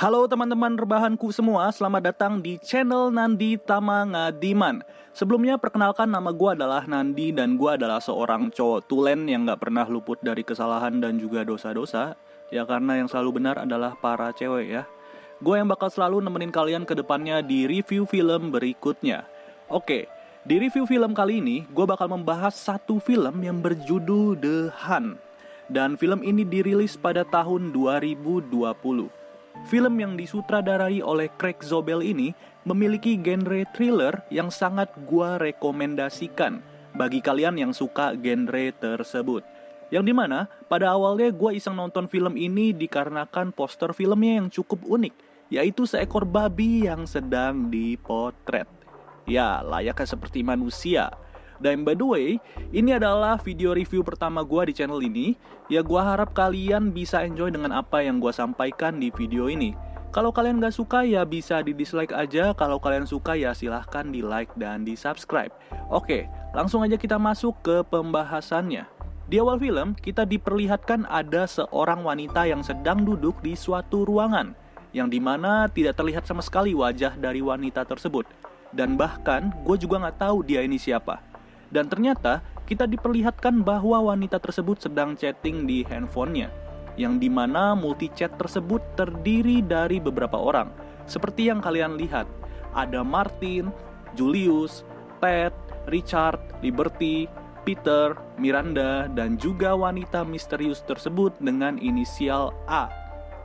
Halo teman-teman rebahanku semua, selamat datang di channel Nandi Tama Ngadiman. Sebelumnya perkenalkan, nama gue adalah Nandi dan gue adalah seorang cowok tulen yang gak pernah luput dari kesalahan dan juga dosa-dosa. Ya karena yang selalu benar adalah para cewek ya. Gue yang bakal selalu nemenin kalian ke depannya di review film berikutnya. Oke, di review film kali ini gue bakal membahas satu film yang berjudul The Hun. Dan film ini dirilis pada tahun 2020. Film yang disutradarai oleh Craig Zobel ini memiliki genre thriller yang sangat gua rekomendasikan bagi kalian yang suka genre tersebut. Yang dimana pada awalnya gua iseng nonton film ini dikarenakan poster filmnya yang cukup unik, yaitu seekor babi yang sedang dipotret. Ya, layaknya seperti manusia. Dan by the way, ini adalah video review pertama gua di channel ini. Ya gua harap kalian bisa enjoy dengan apa yang gua sampaikan di video ini. Kalau kalian gak suka ya bisa di dislike aja. Kalau kalian suka ya silahkan di like dan di subscribe. Oke, langsung aja kita masuk ke pembahasannya. Di awal film kita diperlihatkan ada seorang wanita yang sedang duduk di suatu ruangan, yang dimana tidak terlihat sama sekali wajah dari wanita tersebut. Dan bahkan gue juga gak tahu dia ini siapa. Dan ternyata kita diperlihatkan bahwa wanita tersebut sedang chatting di handphonenya, yang dimana multi chat tersebut terdiri dari beberapa orang. Seperti yang kalian lihat, ada Martin, Julius, Ted, Richard, Liberty, Peter, Miranda, dan juga wanita misterius tersebut dengan inisial A.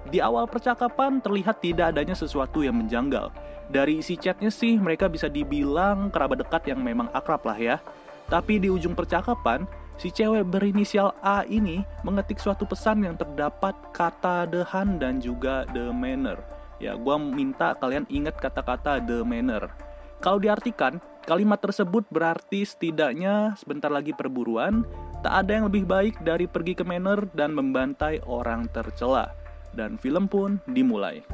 Di awal percakapan terlihat tidak adanya sesuatu yang menjanggal. Dari isi chatnya sih mereka bisa dibilang kerabat dekat yang memang akrab lah ya. Tapi di ujung percakapan, si cewek berinisial A ini mengetik suatu pesan yang terdapat kata The Hun dan juga The Manor. Ya, gua minta kalian ingat kata-kata The Manor. Kalau diartikan, kalimat tersebut berarti setidaknya sebentar lagi perburuan, tak ada yang lebih baik dari pergi ke Manor dan membantai orang tercela. Dan film pun dimulai.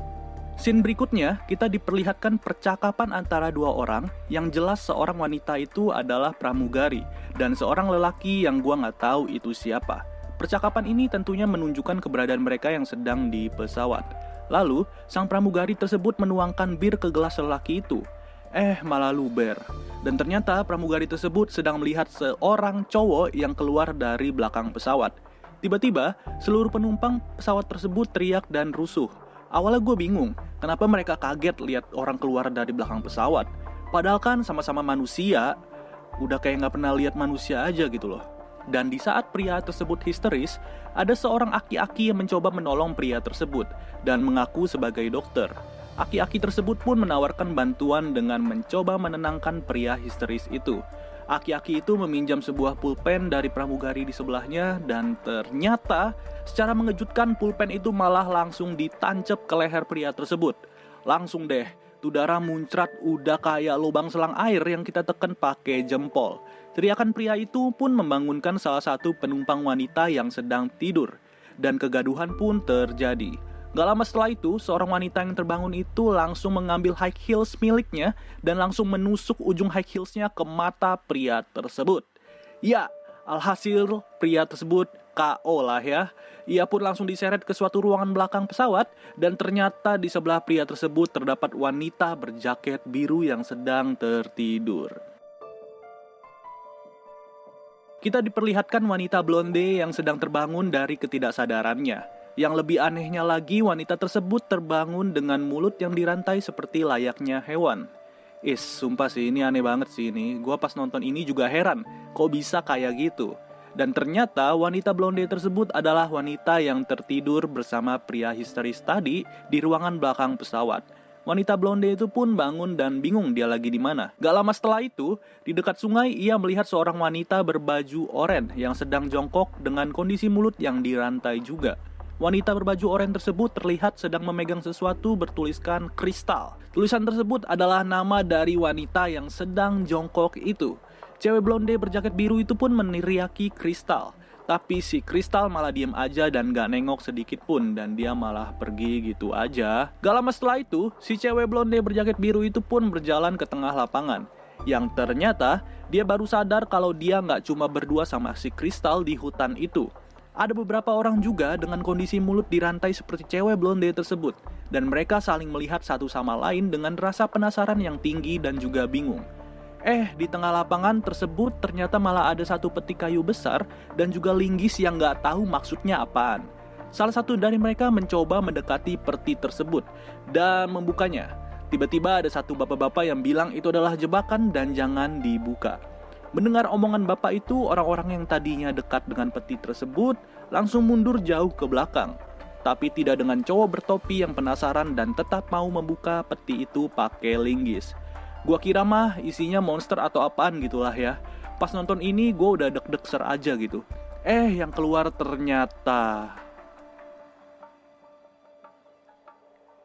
Scene berikutnya, kita diperlihatkan percakapan antara dua orang yang jelas seorang wanita itu adalah pramugari dan seorang lelaki yang gua nggak tahu itu siapa. Percakapan ini tentunya menunjukkan keberadaan mereka yang sedang di pesawat. Lalu, sang pramugari tersebut menuangkan bir ke gelas lelaki itu. Malah luber. Dan ternyata pramugari tersebut sedang melihat seorang cowok yang keluar dari belakang pesawat. Tiba-tiba, seluruh penumpang pesawat tersebut teriak dan rusuh. Awalnya gue bingung, kenapa mereka kaget lihat orang keluar dari belakang pesawat. Padahal kan sama-sama manusia, udah kayak gak pernah lihat manusia aja gitu loh. Dan di saat pria tersebut histeris, ada seorang aki-aki yang mencoba menolong pria tersebut dan mengaku sebagai dokter. Aki-aki tersebut pun menawarkan bantuan dengan mencoba menenangkan pria histeris itu. Aki-aki itu meminjam sebuah pulpen dari pramugari di sebelahnya dan ternyata secara mengejutkan pulpen itu malah langsung ditancap ke leher pria tersebut. Langsung deh, tuh darah muncrat udah kayak lubang selang air yang kita tekan pakai jempol. Teriakan pria itu pun membangunkan salah satu penumpang wanita yang sedang tidur. Dan kegaduhan pun terjadi. Gak lama setelah itu, seorang wanita yang terbangun itu langsung mengambil high heels miliknya dan langsung menusuk ujung high heelsnya ke mata pria tersebut. Ya, alhasil pria tersebut KO lah ya. Ia pun langsung diseret ke suatu ruangan belakang pesawat dan ternyata di sebelah pria tersebut terdapat wanita berjaket biru yang sedang tertidur. Kita diperlihatkan wanita blonde yang sedang terbangun dari ketidaksadarannya. Yang lebih anehnya lagi, wanita tersebut terbangun dengan mulut yang dirantai seperti layaknya hewan. Sumpah sih ini aneh banget sih ini. Gua pas nonton ini juga heran, kok bisa kayak gitu. Dan ternyata wanita blonde tersebut adalah wanita yang tertidur bersama pria histeris tadi di ruangan belakang pesawat. Wanita blonde itu pun bangun dan bingung dia lagi di mana. Gak lama setelah itu, di dekat sungai ia melihat seorang wanita berbaju oranye yang sedang jongkok dengan kondisi mulut yang dirantai juga. Wanita berbaju oranye tersebut terlihat sedang memegang sesuatu bertuliskan kristal. Tulisan tersebut adalah nama dari wanita yang sedang jongkok itu. Cewek blonde berjaket biru itu pun meneriaki kristal. Tapi si kristal malah diem aja dan gak nengok sedikit pun. Dan dia malah pergi gitu aja. Gak lama setelah itu, si cewek blonde berjaket biru itu pun berjalan ke tengah lapangan. Yang ternyata dia baru sadar kalau dia gak cuma berdua sama si kristal di hutan itu. Ada beberapa orang juga dengan kondisi mulut dirantai seperti cewek blonde tersebut, dan mereka saling melihat satu sama lain dengan rasa penasaran yang tinggi dan juga bingung. Di tengah lapangan tersebut ternyata malah ada satu peti kayu besar dan juga linggis yang gak tahu maksudnya apaan. Salah satu dari mereka mencoba mendekati peti tersebut dan membukanya. Tiba-tiba ada satu bapak-bapak yang bilang itu adalah jebakan dan jangan dibuka. Mendengar omongan bapak itu, orang-orang yang tadinya dekat dengan peti tersebut langsung mundur jauh ke belakang. Tapi tidak dengan cowok bertopi yang penasaran dan tetap mau membuka peti itu pakai linggis. Gua kira mah isinya monster atau apaan gitulah ya. Pas nonton ini gua udah deg-deg aja gitu. Yang keluar ternyata...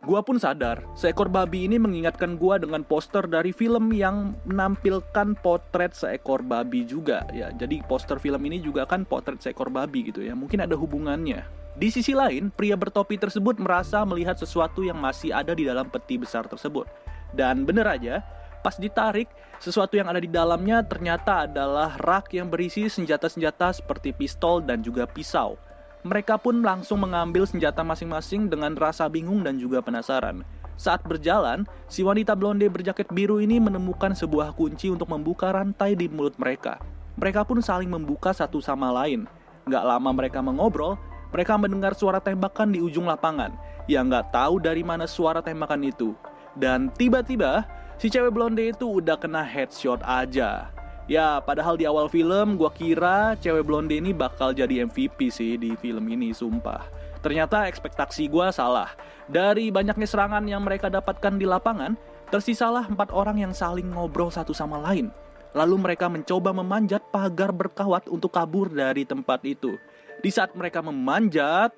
Gua pun sadar, seekor babi ini mengingatkan gua dengan poster dari film yang menampilkan potret seekor babi juga ya. Jadi poster film ini juga kan potret seekor babi gitu ya. Mungkin ada hubungannya. Di sisi lain, pria bertopi tersebut merasa melihat sesuatu yang masih ada di dalam peti besar tersebut. Dan bener aja, pas ditarik, sesuatu yang ada di dalamnya ternyata adalah rak yang berisi senjata-senjata seperti pistol dan juga pisau. Mereka pun langsung mengambil senjata masing-masing dengan rasa bingung dan juga penasaran. Saat berjalan, si wanita blonde berjaket biru ini menemukan sebuah kunci untuk membuka rantai di mulut mereka. Mereka pun saling membuka satu sama lain. Gak lama mereka mengobrol, mereka mendengar suara tembakan di ujung lapangan. Yang gak tahu dari mana suara tembakan itu. Dan tiba-tiba, si cewek blonde itu udah kena headshot aja. Ya, padahal di awal film gua kira cewek blonde ini bakal jadi MVP sih di film ini, sumpah. Ternyata ekspektasi gua salah. Dari banyaknya serangan yang mereka dapatkan di lapangan, tersisalah 4 orang yang saling ngobrol satu sama lain. Lalu mereka mencoba memanjat pagar berkawat untuk kabur dari tempat itu. Di saat mereka memanjat,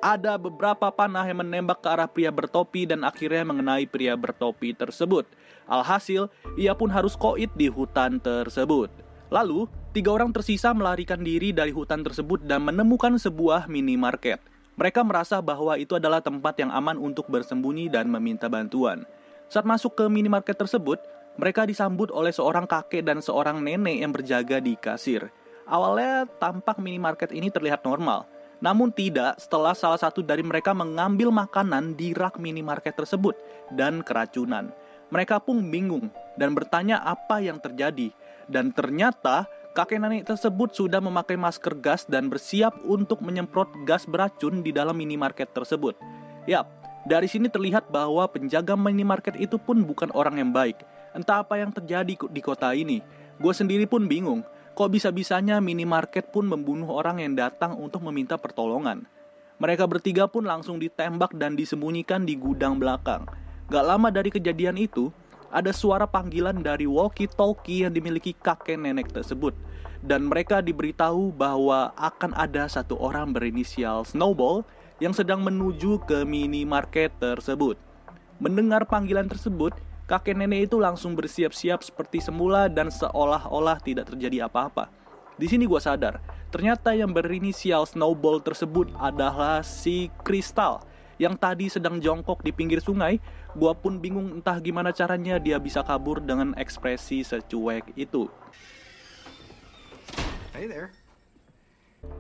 ada beberapa panah yang menembak ke arah pria bertopi dan akhirnya mengenai pria bertopi tersebut. Alhasil, ia pun harus koit di hutan tersebut. Lalu, 3 orang tersisa melarikan diri dari hutan tersebut dan menemukan sebuah minimarket. Mereka merasa bahwa itu adalah tempat yang aman untuk bersembunyi dan meminta bantuan. Saat masuk ke minimarket tersebut, mereka disambut oleh seorang kakek dan seorang nenek yang berjaga di kasir. Awalnya, tampak minimarket ini terlihat normal. Namun tidak setelah salah satu dari mereka mengambil makanan di rak minimarket tersebut dan keracunan. Mereka pun bingung dan bertanya apa yang terjadi. Dan ternyata kakek nenek tersebut sudah memakai masker gas dan bersiap untuk menyemprot gas beracun di dalam minimarket tersebut. Yap, dari sini terlihat bahwa penjaga minimarket itu pun bukan orang yang baik. Entah apa yang terjadi di kota ini. Gue sendiri pun bingung. Kok bisa-bisanya minimarket pun membunuh orang yang datang untuk meminta pertolongan. Mereka bertiga pun langsung ditembak dan disembunyikan di gudang belakang. Gak lama dari kejadian itu, ada suara panggilan dari walkie-talkie yang dimiliki kakek nenek tersebut. Dan mereka diberitahu bahwa akan ada satu orang berinisial Snowball yang sedang menuju ke minimarket tersebut. Mendengar panggilan tersebut, kakek nenek itu langsung bersiap-siap seperti semula dan seolah-olah tidak terjadi apa-apa. Di sini gue sadar, ternyata yang berinisial Snowball tersebut adalah si Crystal yang tadi sedang jongkok di pinggir sungai. Gue pun bingung entah gimana caranya dia bisa kabur dengan ekspresi secuek itu. Hey there.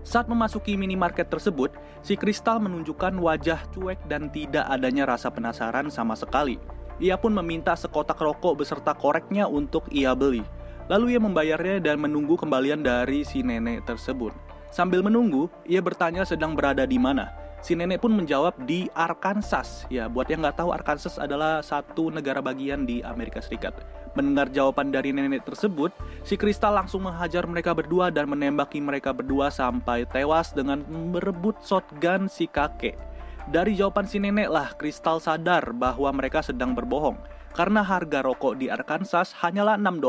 Saat memasuki minimarket tersebut, si Crystal menunjukkan wajah cuek dan tidak adanya rasa penasaran sama sekali. Ia pun meminta sekotak rokok beserta koreknya untuk ia beli. Lalu ia membayarnya dan menunggu kembalian dari si nenek tersebut. Sambil menunggu, ia bertanya sedang berada di mana. Si nenek pun menjawab di Arkansas. Ya, buat yang nggak tahu, Arkansas adalah satu negara bagian di Amerika Serikat. Mendengar jawaban dari nenek tersebut, si Crystal langsung menghajar mereka berdua dan menembaki mereka berdua sampai tewas dengan merebut shotgun si kakek. Dari jawaban si nenek lah, Crystal sadar bahwa mereka sedang berbohong. Karena harga rokok di Arkansas hanyalah $6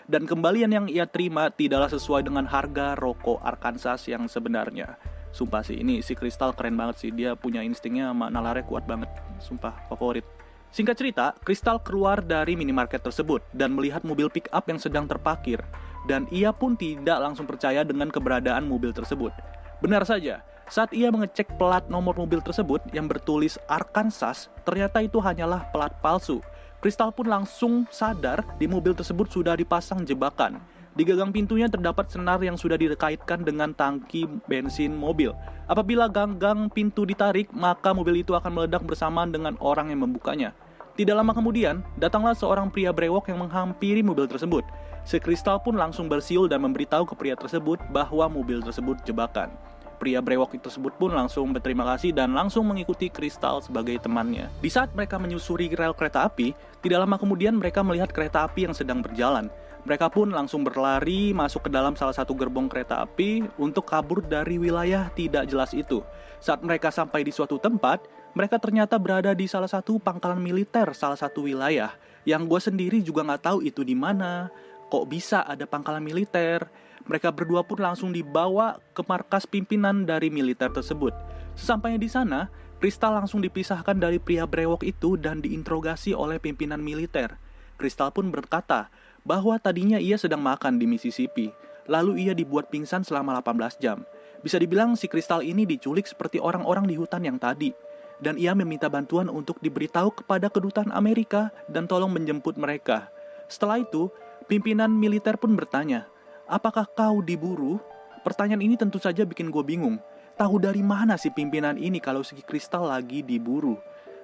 dan kembalian yang ia terima tidaklah sesuai dengan harga rokok Arkansas yang sebenarnya. Sumpah sih, ini si Crystal keren banget sih. Dia punya instingnya sama nalarnya kuat banget. Sumpah, favorit. Singkat cerita, Crystal keluar dari minimarket tersebut dan melihat mobil pick up yang sedang terparkir. Dan ia pun tidak langsung percaya dengan keberadaan mobil tersebut. Benar saja, saat ia mengecek plat nomor mobil tersebut yang bertulis Arkansas, ternyata itu hanyalah plat palsu. Crystal pun langsung sadar di mobil tersebut sudah dipasang jebakan. Di gagang pintunya terdapat senar yang sudah dikaitkan dengan tangki bensin mobil. Apabila gagang pintu ditarik, maka mobil itu akan meledak bersamaan dengan orang yang membukanya. Tidak lama kemudian, datanglah seorang pria brewok yang menghampiri mobil tersebut. Si Kristal pun langsung bersiul dan memberitahu ke pria tersebut bahwa mobil tersebut jebakan. Pria brewok tersebut pun langsung berterima kasih dan langsung mengikuti Kristal sebagai temannya. Di saat mereka menyusuri rel kereta api, tidak lama kemudian mereka melihat kereta api yang sedang berjalan. Mereka pun langsung berlari masuk ke dalam salah satu gerbong kereta api untuk kabur dari wilayah tidak jelas itu. Saat mereka sampai di suatu tempat, mereka ternyata berada di salah satu pangkalan militer salah satu wilayah. Yang gue sendiri juga nggak tahu itu di mana. Kok bisa ada pangkalan militer? Mereka berdua pun langsung dibawa ke markas pimpinan dari militer tersebut. Sesampainya di sana, Kristal langsung dipisahkan dari pria brewok itu dan diinterogasi oleh pimpinan militer. Kristal pun berkata bahwa tadinya ia sedang makan di Mississippi, lalu ia dibuat pingsan selama 18 jam. Bisa dibilang si Kristal ini diculik seperti orang-orang di hutan yang tadi. Dan ia meminta bantuan untuk diberitahu kepada kedutaan Amerika dan tolong menjemput mereka. Setelah itu, pimpinan militer pun bertanya, "Apakah kau diburu?" Pertanyaan ini tentu saja bikin gue bingung. Tahu dari mana si pimpinan ini kalau si Kristal lagi diburu?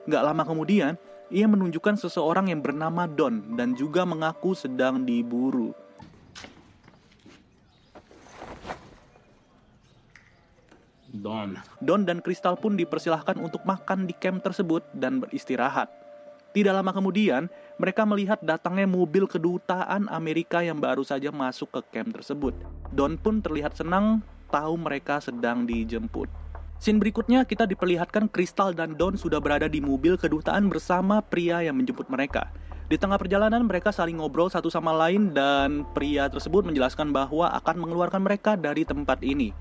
Gak lama kemudian, ia menunjukkan seseorang yang bernama Don dan juga mengaku sedang diburu. Don dan Kristal pun dipersilahkan untuk makan di camp tersebut dan beristirahat. Tidak lama kemudian, mereka melihat datangnya mobil kedutaan Amerika yang baru saja masuk ke camp tersebut. Don pun terlihat senang tahu mereka sedang dijemput. Scene berikutnya kita diperlihatkan Kristal dan Don sudah berada di mobil kedutaan bersama pria yang menjemput mereka. Di tengah perjalanan mereka saling ngobrol satu sama lain dan pria tersebut menjelaskan bahwa akan mengeluarkan mereka dari tempat ini.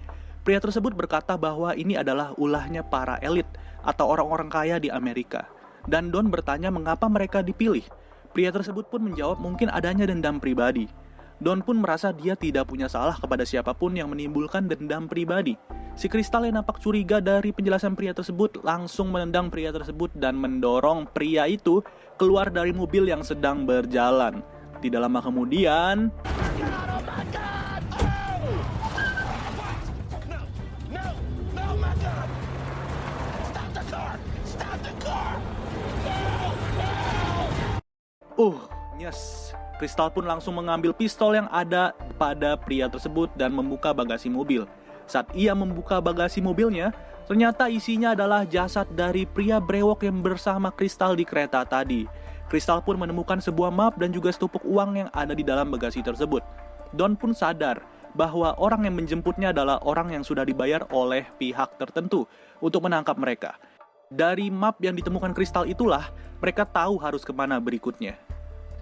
Pria tersebut berkata bahwa ini adalah ulahnya para elit atau orang-orang kaya di Amerika. Dan Don bertanya mengapa mereka dipilih. Pria tersebut pun menjawab mungkin adanya dendam pribadi. Don pun merasa dia tidak punya salah kepada siapapun yang menimbulkan dendam pribadi. Si Kristal yang nampak curiga dari penjelasan pria tersebut langsung menendang pria tersebut dan mendorong pria itu keluar dari mobil yang sedang berjalan. Tidak lama kemudian, yes, Kristal pun langsung mengambil pistol yang ada pada pria tersebut dan membuka bagasi mobil. Saat ia membuka bagasi mobilnya, ternyata isinya adalah jasad dari pria brewok yang bersama Kristal di kereta tadi. Kristal pun menemukan sebuah map dan juga setumpuk uang yang ada di dalam bagasi tersebut. Don pun sadar bahwa orang yang menjemputnya adalah orang yang sudah dibayar oleh pihak tertentu untuk menangkap mereka. Dari map yang ditemukan Kristal itulah, mereka tahu harus kemana berikutnya.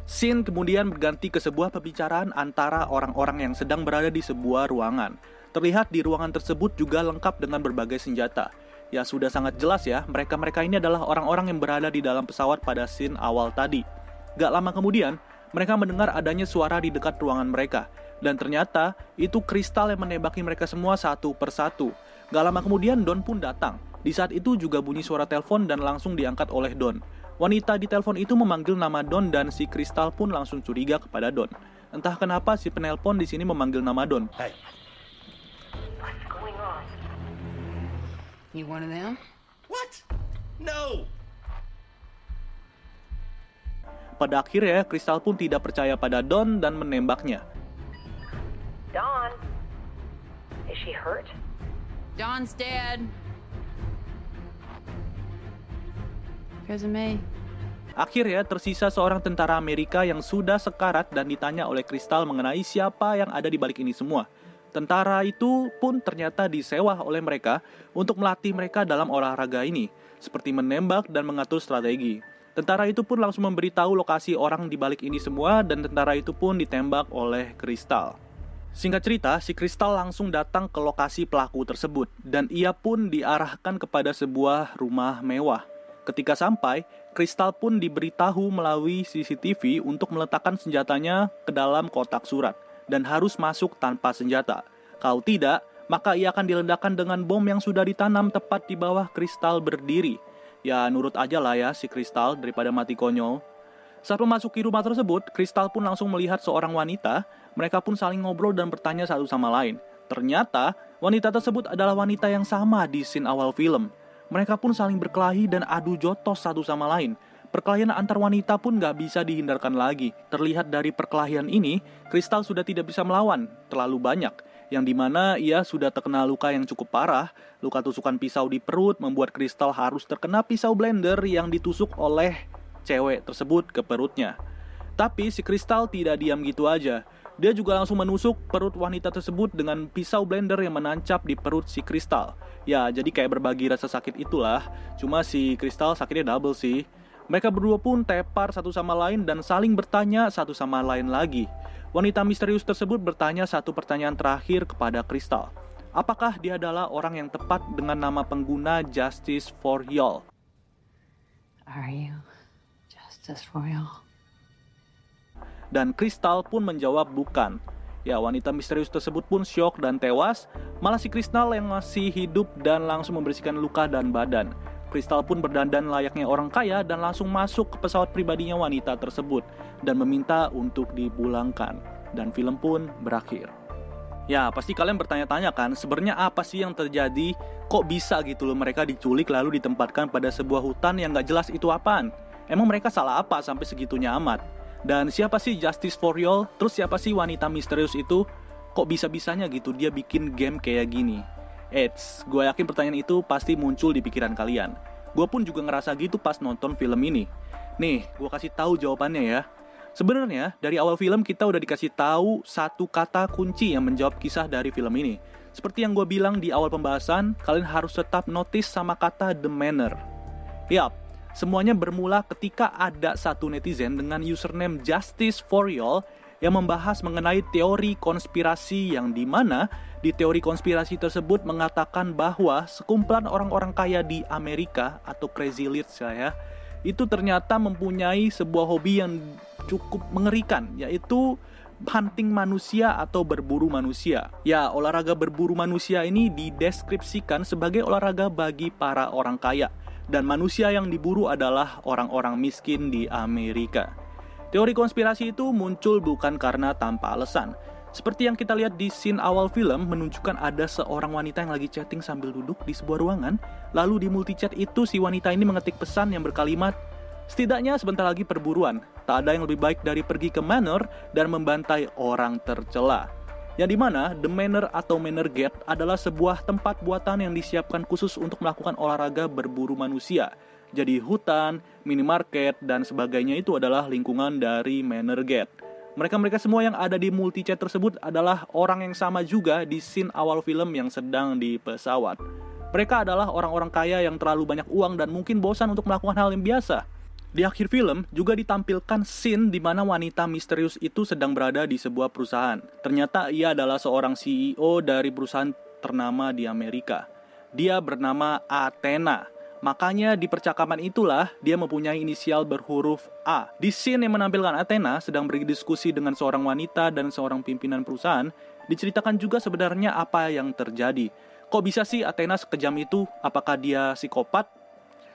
Scene kemudian berganti ke sebuah pembicaraan antara orang-orang yang sedang berada di sebuah ruangan. Terlihat di ruangan tersebut juga lengkap dengan berbagai senjata. Ya sudah sangat jelas ya, mereka-mereka ini adalah orang-orang yang berada di dalam pesawat pada scene awal tadi. Gak lama kemudian, mereka mendengar adanya suara di dekat ruangan mereka. Dan ternyata, itu Kristal yang menembaki mereka semua satu persatu. Gak lama kemudian, Don pun datang. Di saat itu juga bunyi suara telepon dan langsung diangkat oleh Don. Wanita di telepon itu memanggil nama Don dan si Kristal pun langsung curiga kepada Don. Entah kenapa si penelpon di sini memanggil nama Don. Hey. What's going on? You one of them? What? No. Pada akhirnya, Kristal pun tidak percaya pada Don dan menembaknya. Dawn, is she hurt? Dawn's dead. Because of me. Akhirnya tersisa seorang tentara Amerika yang sudah sekarat dan ditanya oleh Kristal mengenai siapa yang ada di balik ini semua. Tentara itu pun ternyata disewa oleh mereka untuk melatih mereka dalam olahraga ini, seperti menembak dan mengatur strategi. Tentara itu pun langsung memberitahu lokasi orang di balik ini semua dan tentara itu pun ditembak oleh Kristal. Singkat cerita, si Kristal langsung datang ke lokasi pelaku tersebut dan ia pun diarahkan kepada sebuah rumah mewah. Ketika sampai, Kristal pun diberitahu melalui CCTV untuk meletakkan senjatanya ke dalam kotak surat dan harus masuk tanpa senjata. Kalau tidak, maka ia akan diledakkan dengan bom yang sudah ditanam tepat di bawah Kristal berdiri. Ya nurut aja lah ya si Kristal daripada mati konyol. Saat memasuki rumah tersebut, Crystal pun langsung melihat seorang wanita. Mereka pun saling ngobrol dan bertanya satu sama lain. Ternyata, wanita tersebut adalah wanita yang sama di scene awal film. Mereka pun saling berkelahi dan adu jotos satu sama lain. Perkelahian antar wanita pun gak bisa dihindarkan lagi. Terlihat dari perkelahian ini, Crystal sudah tidak bisa melawan terlalu banyak, yang dimana ia sudah terkena luka yang cukup parah. Luka tusukan pisau di perut membuat Crystal harus terkena pisau blender yang ditusuk oleh cewek tersebut ke perutnya. Tapi si Crystal tidak diam gitu aja. Dia juga langsung menusuk perut wanita tersebut dengan pisau blender yang menancap di perut si Crystal. Ya, jadi kayak berbagi rasa sakit itulah. Cuma si Crystal sakitnya double sih. Mereka berdua pun tepar satu sama lain dan saling bertanya satu sama lain lagi. Wanita misterius tersebut bertanya satu pertanyaan terakhir kepada Crystal. Apakah dia adalah orang yang tepat dengan nama pengguna Justice for Y'all? Are you justice for y'all? Dan Crystal pun menjawab bukan. Ya, wanita misterius tersebut pun syok dan tewas. Malah si Crystal yang masih hidup dan langsung membersihkan luka dan badan. Crystal pun berdandan layaknya orang kaya dan langsung masuk ke pesawat pribadinya wanita tersebut dan meminta untuk dipulangkan. Dan film pun berakhir. Ya, pasti kalian bertanya-tanya kan, sebenarnya apa sih yang terjadi? Kok bisa gitu loh mereka diculik lalu ditempatkan pada sebuah hutan yang gak jelas itu apaan? Emang mereka salah apa sampai segitunya amat? Dan siapa sih Justice for Y'all? Terus siapa sih wanita misterius itu? Kok bisa-bisanya gitu dia bikin game kayak gini? Gue yakin pertanyaan itu pasti muncul di pikiran kalian. Gue pun juga ngerasa gitu pas nonton film ini. Nih, gue kasih tahu jawabannya ya. Sebenarnya dari awal film kita udah dikasih tahu satu kata kunci yang menjawab kisah dari film ini. Seperti yang gue bilang di awal pembahasan, kalian harus tetap notice sama kata the manner. Yap, semuanya bermula ketika ada satu netizen dengan username Justice for Y'all yang membahas mengenai teori konspirasi yang dimana di teori konspirasi tersebut mengatakan bahwa sekumpulan orang-orang kaya di Amerika atau crazy rich ya, itu ternyata mempunyai sebuah hobi yang cukup mengerikan, yaitu hunting manusia atau berburu manusia. Ya, olahraga berburu manusia ini dideskripsikan sebagai olahraga bagi para orang kaya, dan manusia yang diburu adalah orang-orang miskin di Amerika. Teori konspirasi itu muncul bukan karena tanpa alasan. Seperti yang kita lihat di scene awal film menunjukkan ada seorang wanita yang lagi chatting sambil duduk di sebuah ruangan. Lalu di multichat itu si wanita ini mengetik pesan yang berkalimat, setidaknya sebentar lagi perburuan. Tak ada yang lebih baik dari pergi ke manor dan membantai orang tercela. Yang dimana The Manor atau Manor Gate adalah sebuah tempat buatan yang disiapkan khusus untuk melakukan olahraga berburu manusia. Jadi hutan, minimarket, dan sebagainya itu adalah lingkungan dari Manor Gate. Mereka-mereka semua yang ada di multichat tersebut adalah orang yang sama juga di scene awal film yang sedang di pesawat. Mereka adalah orang-orang kaya yang terlalu banyak uang dan mungkin bosan untuk melakukan hal yang biasa. Di akhir film juga ditampilkan scene di mana wanita misterius itu sedang berada di sebuah perusahaan. Ternyata ia adalah seorang CEO dari perusahaan ternama di Amerika. Dia bernama Athena. Makanya di percakapan itulah dia mempunyai inisial berhuruf A. Di scene yang menampilkan Athena sedang berdiskusi dengan seorang wanita dan seorang pimpinan perusahaan, diceritakan juga sebenarnya apa yang terjadi. Kok bisa sih Athena sekejam itu? Apakah dia psikopat?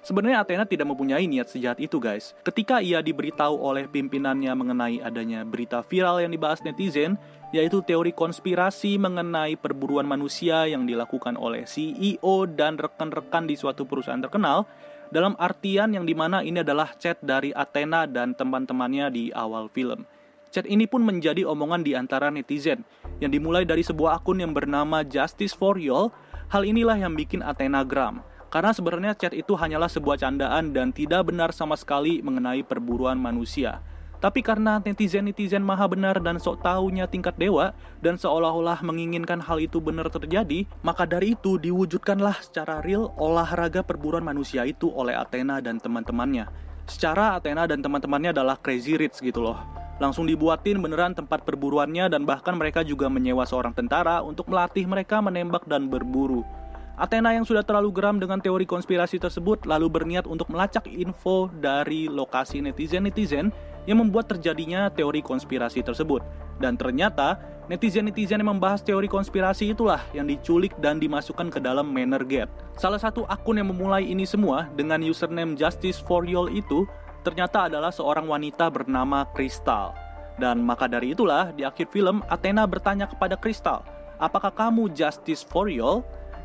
Sebenarnya Athena tidak mempunyai niat sejahat itu, guys. Ketika ia diberitahu oleh pimpinannya mengenai adanya berita viral yang dibahas netizen, yaitu teori konspirasi mengenai perburuan manusia yang dilakukan oleh CEO dan rekan-rekan di suatu perusahaan terkenal, dalam artian yang dimana ini adalah chat dari Athena dan teman-temannya di awal film. Chat ini pun menjadi omongan di antara netizen, yang dimulai dari sebuah akun yang bernama Justice for Y'all. Hal inilah yang bikin Athena geram. Karena sebenarnya chat itu hanyalah sebuah candaan dan tidak benar sama sekali mengenai perburuan manusia. Tapi karena netizen-netizen maha benar dan sok taunya tingkat dewa, dan seolah-olah menginginkan hal itu benar terjadi, maka dari itu diwujudkanlah secara real olahraga perburuan manusia itu oleh Athena dan teman-temannya. Secara Athena dan teman-temannya adalah crazy rich gitu loh. Langsung dibuatin beneran tempat perburuannya dan bahkan mereka juga menyewa seorang tentara untuk melatih mereka menembak dan berburu. Athena yang sudah terlalu geram dengan teori konspirasi tersebut lalu berniat untuk melacak info dari lokasi netizen-netizen yang membuat terjadinya teori konspirasi tersebut. Dan ternyata netizen-netizen yang membahas teori konspirasi itulah yang diculik dan dimasukkan ke dalam Manor Gate. Salah satu akun yang memulai ini semua dengan username Justice for Y'all itu ternyata adalah seorang wanita bernama Crystal. Dan maka dari itulah di akhir film Athena bertanya kepada Crystal, apakah kamu justice for you?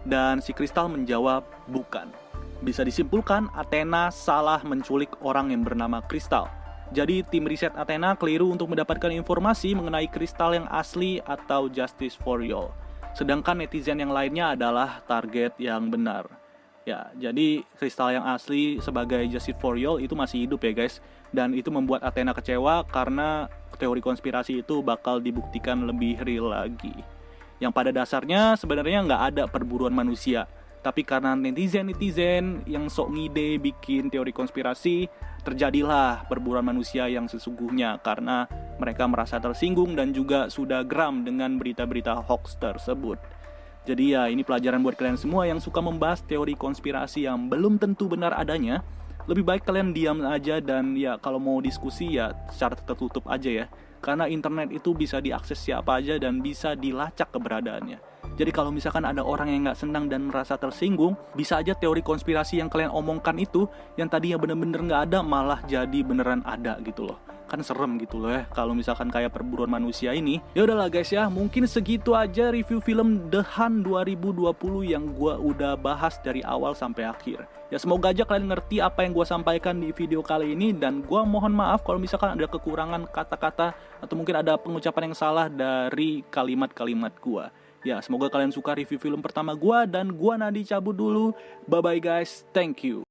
Dan si Crystal menjawab bukan. Bisa disimpulkan Athena salah menculik orang yang bernama Crystal. Jadi tim riset Athena keliru untuk mendapatkan informasi mengenai Crystal yang asli atau justice for you. Sedangkan netizen yang lainnya adalah target yang benar. Ya, jadi Crystal yang asli sebagai justice for you itu masih hidup ya guys. Dan itu membuat Athena kecewa karena teori konspirasi itu bakal dibuktikan lebih real lagi. Yang pada dasarnya sebenarnya nggak ada perburuan manusia. Tapi karena netizen yang sok ngide bikin teori konspirasi, terjadilah perburuan manusia yang sesungguhnya karena mereka merasa tersinggung dan juga sudah geram dengan berita-berita hoax tersebut. Jadi ya ini pelajaran buat kalian semua yang suka membahas teori konspirasi yang belum tentu benar adanya. Lebih baik kalian diam aja dan ya kalau mau diskusi ya secara tertutup aja ya. Karena internet itu bisa diakses siapa aja dan bisa dilacak keberadaannya. Jadi kalau misalkan ada orang yang nggak senang dan merasa tersinggung, bisa aja teori konspirasi yang kalian omongkan itu, yang tadinya bener-bener nggak ada, malah jadi beneran ada gitu loh. Kan serem gitu loh ya, kalau misalkan kayak perburuan manusia ini. Ya udahlah guys ya, mungkin segitu aja review film The Hun 2020 yang gua udah bahas dari awal sampai akhir. Ya semoga aja kalian ngerti apa yang gua sampaikan di video kali ini, dan gua mohon maaf kalau misalkan ada kekurangan kata-kata atau mungkin ada pengucapan yang salah dari kalimat-kalimat gua. Ya, semoga kalian suka review film pertama gua, dan gua Nadi cabut dulu. Bye-bye guys, thank you.